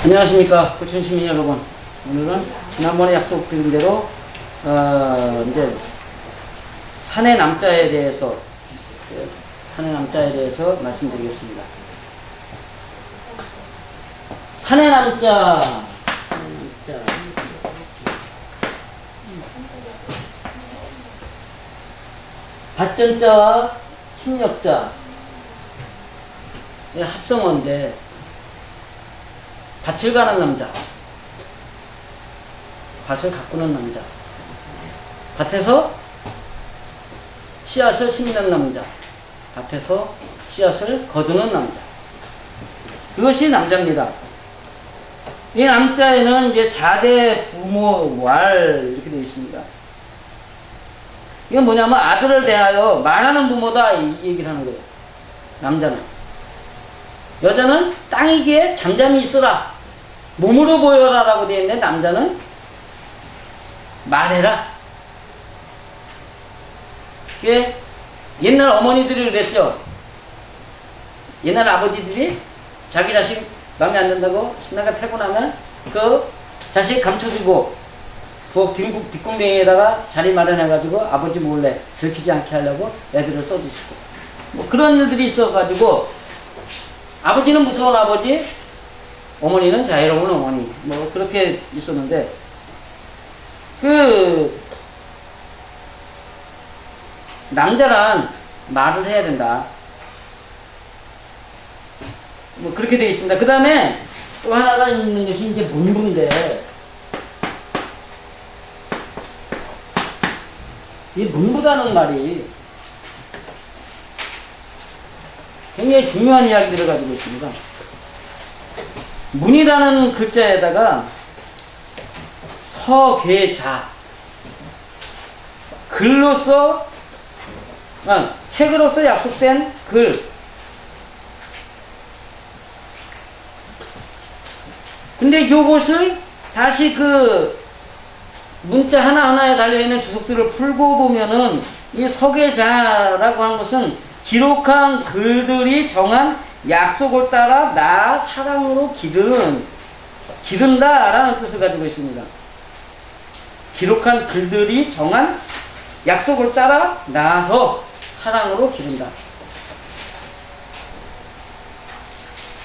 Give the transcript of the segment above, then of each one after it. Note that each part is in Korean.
안녕하십니까 고촌 시민 여러분. 오늘은 지난번에 약속드린 대로 이제 산의 남자에 대해서 말씀드리겠습니다. 산의 남자. 발전자와 협력자의 합성어인데, 밭을 가는 남자, 밭을 가꾸는 남자, 밭에서 씨앗을 심는 남자, 밭에서 씨앗을 거두는 남자, 그것이 남자입니다. 이 남자에는 이제 자대, 부모, 왈 이렇게 되어 있습니다. 이건 뭐냐면 아들을 대하여 말하는 부모다, 이 얘기를 하는 거예요. 남자는. 여자는 땅이기에 잠잠히 있어라, 몸으로 보여라 라고 되어 있는데, 남자는 말해라. 이게 옛날 어머니들이 그랬죠. 옛날 아버지들이 자기 자식 마음에 안 든다고 신나게 패고 나면 그 자식 감춰주고 부엌 뒷공댕이에다가 자리 마련해가지고 아버지 몰래 들키지 않게 하려고 애들을 써주시고, 뭐 그런 일들이 있어가지고, 아버지는 무서운 아버지, 어머니는 자유로운 어머니, 뭐 그렇게 있었는데, 남자란 말을 해야 된다, 뭐 그렇게 되어 있습니다. 그 다음에 또 하나가 있는 것이 이제 문부인데, 이 문부라는 말이 굉장히 중요한 이야기들을 가지고 있습니다. 문이라는 글자에다가 서계자, 글로서, 책으로서 약속된 글. 근데 요것을 다시 그 문자 하나하나에 달려있는 주석들을 풀고 보면은, 이 서계자라고 하는 것은 기록한 글들이 정한 약속을 따라 나 사랑으로 기른다 라는 뜻을 가지고 있습니다. 기록한 글들이 정한 약속을 따라 나서 사랑으로 기른다.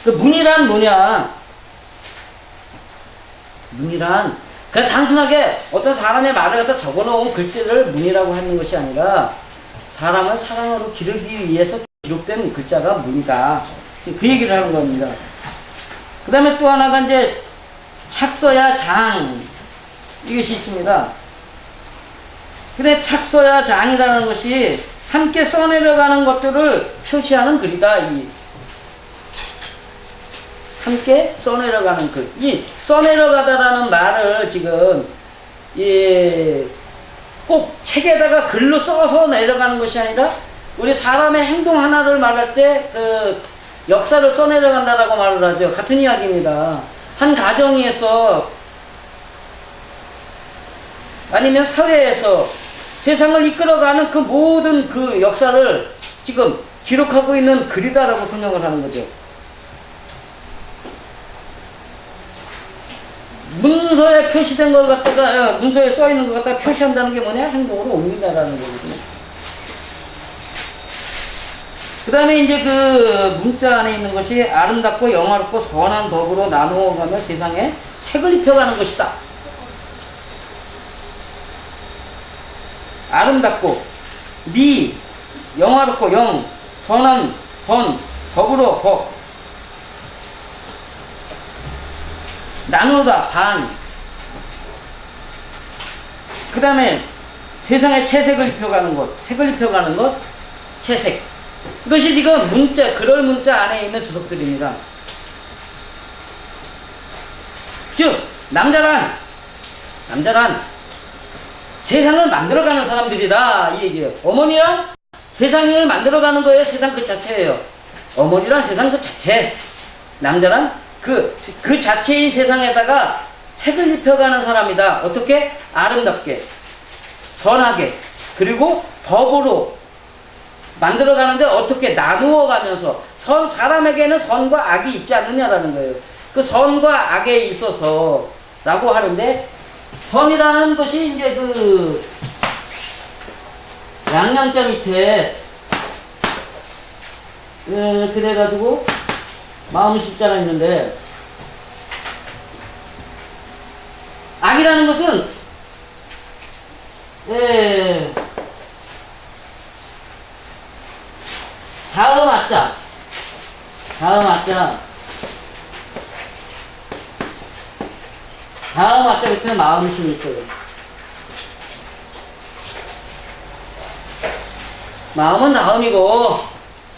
그 문이란 뭐냐? 문이란 그냥 단순하게 어떤 사람의 말을 갖다 적어놓은 글씨를 문이라고 하는 것이 아니라, 사람을 사랑으로 기르기 위해서 기록된 글자가 문이다, 그 얘기를 하는 겁니다. 그 다음에 또 하나가 이제 착서야 장, 이것이 있습니다. 근데 착서야 장이라는 것이 함께 써내려가는 것들을 표시하는 글이다. 함께 써내려가는 글. 이 써내려가다라는 말을 지금 꼭 책에다가 글로 써서 내려가는 것이 아니라, 우리 사람의 행동 하나를 말할 때 그 역사를 써내려간다라고 말을 하죠. 같은 이야기입니다. 한 가정에서 아니면 사회에서 세상을 이끌어가는 그 모든 그 역사를 지금 기록하고 있는 글이다라고 설명을 하는 거죠. 문서에 표시된 걸 갖다가, 문서에 써 있는 걸 갖다가 표시한다는 게 뭐냐? 행동으로 옮긴다라는 거거든요. 그 다음에 이제 그 문자 안에 있는 것이 아름답고 영화롭고 선한 덕으로 나누어가며 세상에 색을 입혀가는 것이다. 아름답고, 영화롭고, 선한, 덕으로, 나누다, 반. 그 다음에 세상에 채색을 입혀가는 것, 색을 입혀가는 것, 채색. 이것이 지금 문자, 그럴 문자 안에 있는 주석들입니다. 즉, 남자란 세상을 만들어가는 사람들이다, 이 얘기예요. 어머니란 세상을 만들어가는 거예요. 세상 그 자체예요. 어머니란 세상 그 자체. 남자란 그 자체인 세상에다가 색을 입혀가는 사람이다. 어떻게? 아름답게, 선하게, 그리고 법으로 만들어가는데 어떻게 나누어 가면서 사람에게는 선과 악이 있지 않느냐라는 거예요. 그 선과 악에 있어서 라고 하는데, 선이라는 것이 이제 그 양양자 밑에 그래가지고 마음 십자가 있는데, 악이라는 것은 다음 악자 밑에 마음심이 있어요. 마음은 다음이고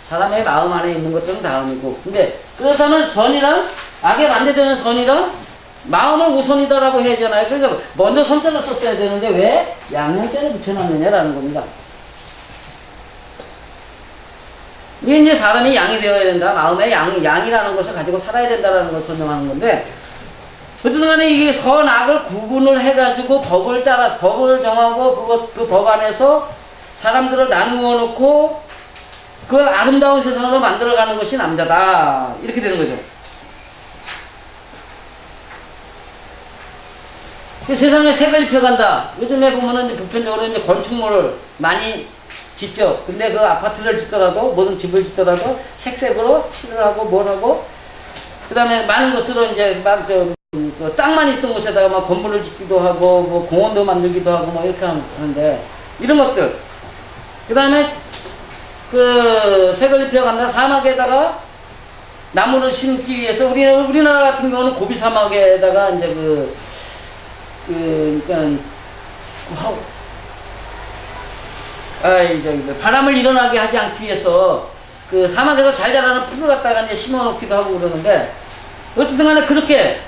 사람의 마음 안에 있는 것들은 다음이고, 근데 그렇다면 선이랑 악에 반대되는 선이랑 마음은 우선이다라고 해야 하잖아요. 그러니까 먼저 선자를 썼어야 되는데 왜 양양자를 붙여놨느냐라는 겁니다. 이게 이제 사람이 양이 되어야 된다. 마음에 양이라는 것을 가지고 살아야 된다라는 걸 설명하는 건데, 어쨌든 간에 이게 선악을 구분을 해가지고 법을 따라서 법을 정하고 그 법 안에서 사람들을 나누어 놓고 그걸 아름다운 세상으로 만들어가는 것이 남자다. 이렇게 되는 거죠. 세상에 색을 입혀간다. 요즘에 보면은 보편적으로 이제 건축물을 많이 짓죠. 근데 그 아파트를 짓더라도, 무슨 집을 짓더라도 색색으로 칠을 하고 뭘 하고, 그 다음에 많은 것으로 이제 땅만 있던 곳에다가 막 건물을 짓기도 하고, 뭐 공원도 만들기도 하고, 뭐 이렇게 하는데, 이런 것들. 그 다음에 그 색을 입혀간다. 사막에다가 나무를 심기 위해서, 우리나라 같은 경우는 고비 사막에다가 이제 바람을 일어나게 하지 않기 위해서 그 사막에서 잘 자라는 풀을 갖다가 이제 심어 놓기도 하고 그러는데, 어쨌든 간에 그렇게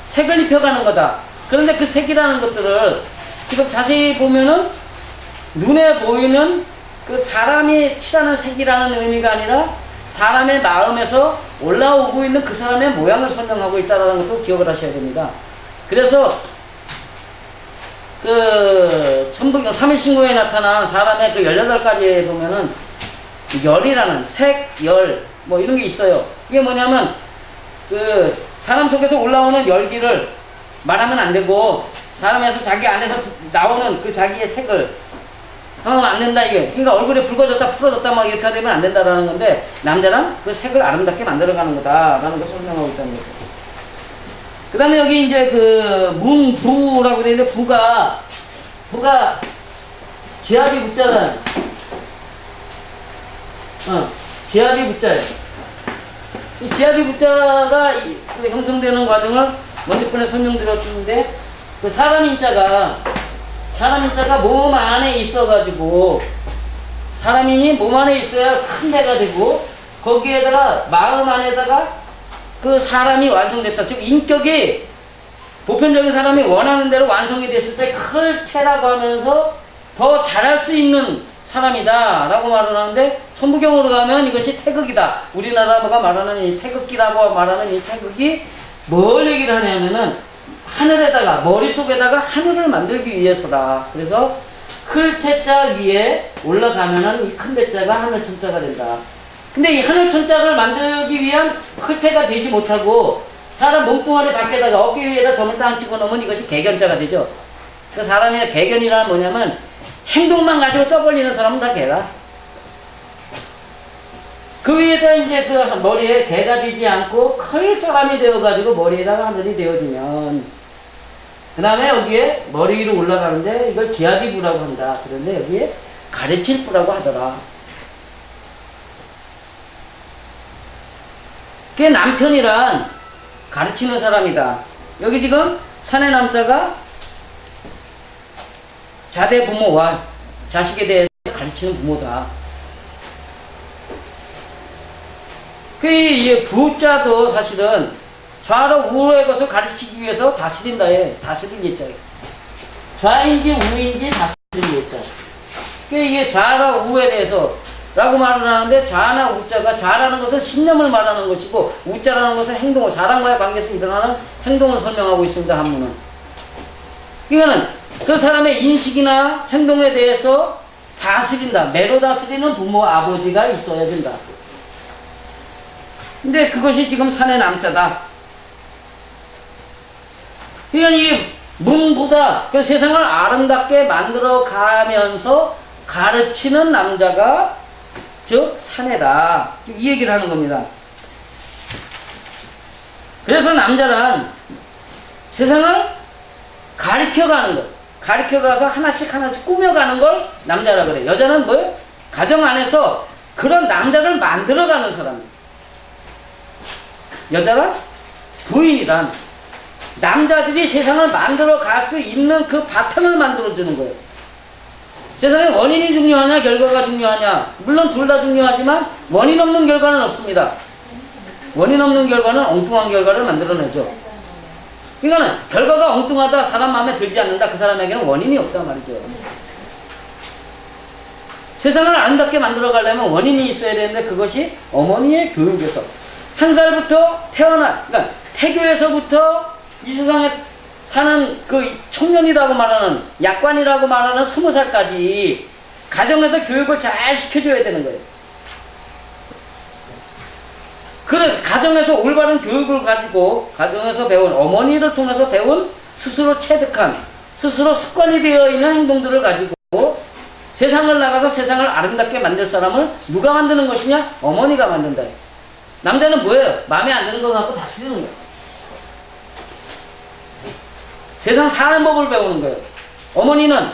색을 입혀가는 거다. 그런데 그 색이라는 것들을 지금 자세히 보면은 눈에 보이는 그 사람이 칠하는 색이라는 의미가 아니라 사람의 마음에서 올라오고 있는 그 사람의 모양을 설명하고 있다는 것도 기억을 하셔야 됩니다. 그래서 그 천부경 3일신고에 나타난 사람의 그 18가지에 보면은 열이라는 색, 열 뭐 이런 게 있어요. 이게 뭐냐면 그 사람 속에서 올라오는 열기를 말하면 안 되고, 사람에서 자기 안에서 나오는 그 자기의 색을 하면 안 된다. 이게 그러니까 얼굴에 붉어졌다 풀어졌다 막 이렇게 되면 안 된다라는 건데, 남자랑 그 색을 아름답게 만들어가는 거다라는 것을 설명하고 있다는 거죠. 그 다음에 여기 이제 그 문부라고 되어 있는데, 부가 지압이 붙잖아요. 지압이 붙자예요. 이 지압이 붙자가 그 형성되는 과정을 먼저 번에 설명드렸는데, 그 사람 인자가 몸 안에 있어가지고, 사람인이 몸 안에 있어야 큰 배가 되고, 거기에다가 마음 안에다가 그 사람이 완성됐다. 즉 인격이 보편적인 사람이 원하는 대로 완성이 됐을 때 클테라고 하면서 더 잘할 수 있는 사람이다 라고 말을 하는데, 천부경으로 가면 이것이 태극이다. 우리나라가 말하는 이 태극기라고 말하는 이 태극이 뭘 얘기를 하냐면은 하늘에다가, 머릿속에다가 하늘을 만들기 위해서다. 그래서 클테자 위에 올라가면은 이 큰 대자가 하늘천자가 된다. 근데 이 하늘천자를 만들기 위한 클테가 되지 못하고 사람 몸뚱아리 밖에다가 어깨 위에다 점을 딱 찍어 놓으면 이것이 개견자가 되죠. 그 사람의 개견이란 뭐냐면 행동만 가지고 떠벌리는 사람은 다 개다. 그 위에다 이제 그 머리에 개가 되지 않고 클 사람이 되어가지고 머리에다가 하늘이 되어지면, 그 다음에 여기에 머리 위로 올라가는데 이걸 지아디부라고 한다. 그런데 여기에 가르칠 부라고 하더라. 그게 남편이란 가르치는 사람이다. 여기 지금 산의 남자가 자대 부모와 자식에 대해서 가르치는 부모다. 그 부자도 사실은 좌로 우로의 것을 가르치기 위해서 다스린다. 다스린 예자예요. 좌인지 우인지 다스린 예자. 이게 좌라 우에 대해서 라고 말을 하는데, 좌나 우자가, 좌라는 것은 신념을 말하는 것이고 우자라는 것은 행동을, 사람과의 관계에서 일어나는 행동을 설명하고 있습니다. 한문은. 이거는 그 사람의 인식이나 행동에 대해서 다스린다. 매로 다스리는 부모, 아버지가 있어야 된다. 근데 그것이 지금 산의 남자다. 그러니까 이 문보다 그 세상을 아름답게 만들어 가면서 가르치는 남자가 즉 사내다. 이 얘기를 하는 겁니다. 그래서 남자란 세상을 가르쳐가는 것, 가르쳐가서 하나씩 하나씩 꾸며가는 걸 남자라 그래. 여자는 뭐예요? 가정 안에서 그런 남자를 만들어가는 사람. 여자는 부인이란 남자들이 세상을 만들어갈 수 있는 그 바탕을 만들어주는 거예요. 세상에 원인이 중요하냐 결과가 중요하냐, 물론 둘 다 중요하지만 원인 없는 결과는 없습니다. 원인 없는 결과는 엉뚱한 결과를 만들어내죠. 그러니까 결과가 엉뚱하다, 사람 마음에 들지 않는다, 그 사람에게는 원인이 없단 말이죠. 세상을 아름답게 만들어가려면 원인이 있어야 되는데 그것이 어머니의 교육에서 한 살부터 태어난, 그러니까 태교에서부터 이 세상에 사는 그 청년이라고 말하는, 약관이라고 말하는 20살까지 가정에서 교육을 잘 시켜줘야 되는 거예요. 그래, 가정에서 올바른 교육을 가지고 가정에서 배운, 어머니를 통해서 배운 스스로 체득한, 스스로 습관이 되어 있는 행동들을 가지고 세상을 나가서 세상을 아름답게 만들 사람을 누가 만드는 것이냐? 어머니가 만든다. 남자는 뭐예요? 마음에 안 드는 거 갖고 다스리는 거예요. 세상 사는 법을 배우는 거예요. 어머니는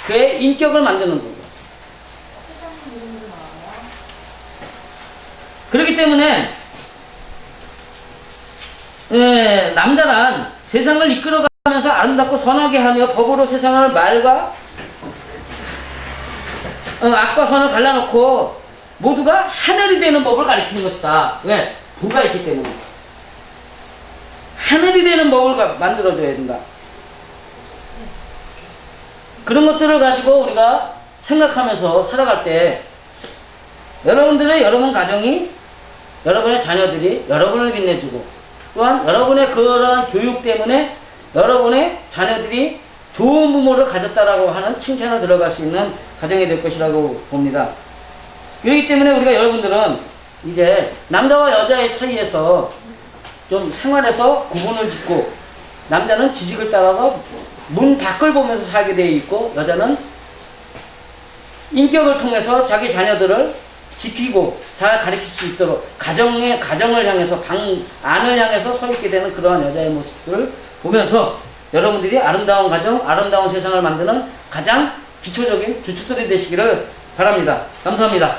그의 인격을 만드는 거예요. 그렇기 때문에 남자란 세상을 이끌어가면서 아름답고 선하게 하며 법으로 세상을 말과 악과 선을 갈라놓고 모두가 하늘이 되는 법을 가리키는 것이다. 왜? 부가 있기 때문에. 하늘이 되는 법을 만들어줘야 된다. 그런 것들을 가지고 우리가 생각하면서 살아갈 때 여러분들의 여러분 가정이, 여러분의 자녀들이 여러분을 빛내주고, 또한 여러분의 그러한 교육 때문에 여러분의 자녀들이 좋은 부모를 가졌다라고 하는 칭찬을 들어갈 수 있는 가정이 될 것이라고 봅니다. 그렇기 때문에 우리가 여러분들은 이제 남자와 여자의 차이에서 좀 생활에서 구분을 짓고, 남자는 지식을 따라서 문 밖을 보면서 살게 되어 있고, 여자는 인격을 통해서 자기 자녀들을 지키고 잘 가르칠 수 있도록 가정을 향해서, 안을 향해서 서 있게 되는 그러한 여자의 모습들을 보면서 여러분들이 아름다운 가정, 아름다운 세상을 만드는 가장 기초적인 주축들이 되시기를 바랍니다. 감사합니다.